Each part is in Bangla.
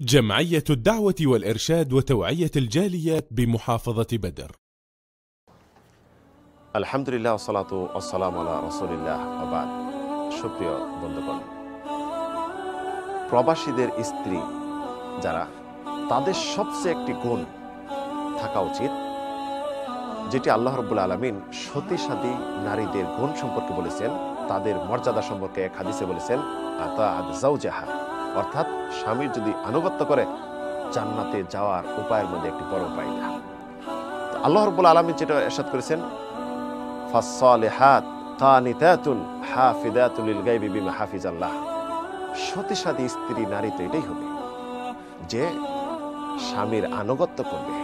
جمعية الدعوة والإرشاد وتوعية الجاليات بمحافظة بدر। আলহামদুলিল্লাহ ওয়াসসালাতু ওয়াসসালামু আলা রাসূলিল্লাহ ওয়া বাদ। সুপ্রিয় বন্ধুগণ, প্রবাসীদের স্ত্রী যারা, তাদের সবচেয়ে একটি গুণ থাকা উচিত, যেটি আল্লাহ রাব্বুল আলামিন সতীসাধী নারীদের গুণ সম্পর্কে বলেছেন, তাদের মর্যাদা সম্পর্কে এক হাদিসে বলেছেন, আতাআত যাওজাহা, অর্থাৎ স্বামীর যদি আনুগত্য করে জান্নাতে যাওয়ার উপায়ের মধ্যে একটি বড় উপায় না। আল্লাহ রাব্বুল আলামিন যেটা ইরশাদ করেছেন, ফাসসালিহাত কানিতাতুন হাফিজাতুল লিল গায়বি বিমা হাফিজাল্লাহ। সতীসাধী স্ত্রী নারী তো এটাই হবে যে স্বামীর আনুগত্য করবে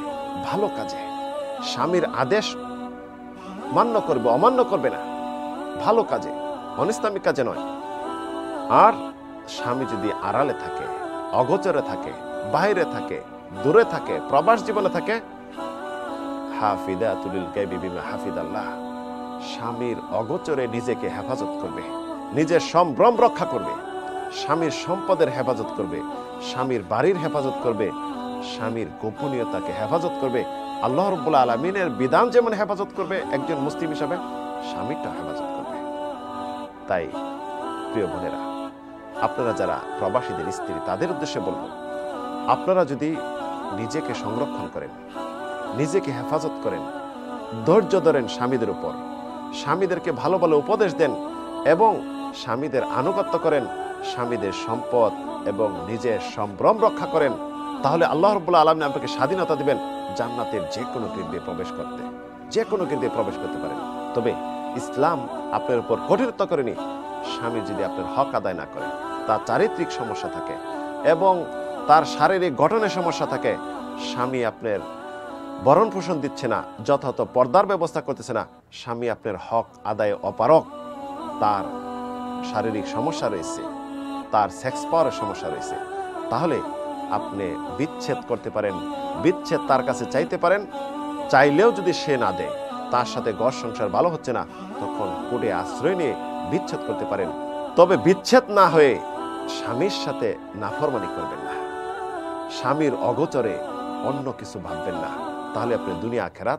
ভালো কাজে, স্বামীর আদেশ মান্য করবে, অমান্য করবে না, ভালো কাজে, অনিসলামিক কাজে নয়। আর স্বামী যদি আড়ালে থাকে, অগোচরে থাকে, বাইরে থাকে, দূরে থাকে, প্রবাস জীবনে থাকে, হাফিজাতুল লিল গায়বি বিমা হাফিজাল্লাহ, স্বামীর অগোচরে নিজেকে হেফাজত করবে, নিজের সম্ভ্রম রক্ষা করবে, স্বামীর সম্পদের হেফাজত করবে, স্বামীর বাড়ির হেফাজত করবে, স্বামীর গোপনীয়তাকে হেফাজত করবে। আল্লাহ রাব্বুল আলামিনের বিধান যেমন হেফাজত করবে একজন মুসলিম হিসাবে, স্বামীরটা হেফাজত করবে। তাই প্রিয় বোনেরা, আপনারা যারা প্রবাসীদের স্ত্রী, তাদের উদ্দেশ্যে বলবো, আপনারা যদি নিজেকে সংরক্ষণ করেন, নিজেকে হেফাজত করেন, ধৈর্য ধরেন স্বামীদের উপর, স্বামীদেরকে ভালো ভালো উপদেশ দেন এবং স্বামীদের আনুগত্য করেন, স্বামীদের সম্পদ এবং নিজের সম্ভ্রম রক্ষা করেন, তাহলে আল্লাহ রাব্বুল আলামিন আপনাকে স্বাধীনতা দিবেন জান্নাতের যে কোনো গেট দিয়ে প্রবেশ করতে, যে কোনো গেট দিয়ে প্রবেশ করতে পারেন। তবে ইসলাম আপনার উপর কঠিনতা করেনি। স্বামী যদি আপনার হক আদায় না করে, তার চারিত্রিক সমস্যা থাকে এবং তার শারীরিক গঠনের সমস্যা থাকে, স্বামী আপনার ভরণ পোষণ দিচ্ছে না, যথাযথ পর্দার ব্যবস্থা করতেছে না, স্বামী আপনার হক আদায়ে অপারগ, তার শারীরিক সমস্যা রয়েছে, তার সেক্স পাওয়ারের সমস্যা রয়েছে, তাহলে আপনি বিচ্ছেদ করতে পারেন, বিচ্ছেদ তার কাছে চাইতে পারেন। চাইলেও যদি সে না দেয়, তার সাথে ঘর সংসার ভালো হচ্ছে না, তখন কোর্টে আশ্রয় নিয়ে বিচ্ছেদ করতে পারেন। তবে বিচ্ছেদ না হয়ে স্বামীর সাথে নাফরমানি করবেন না, স্বামীর অগোচরে অন্য কিছু ভাববেন না, তাহলে আপনি দুনিয়া আখিরাত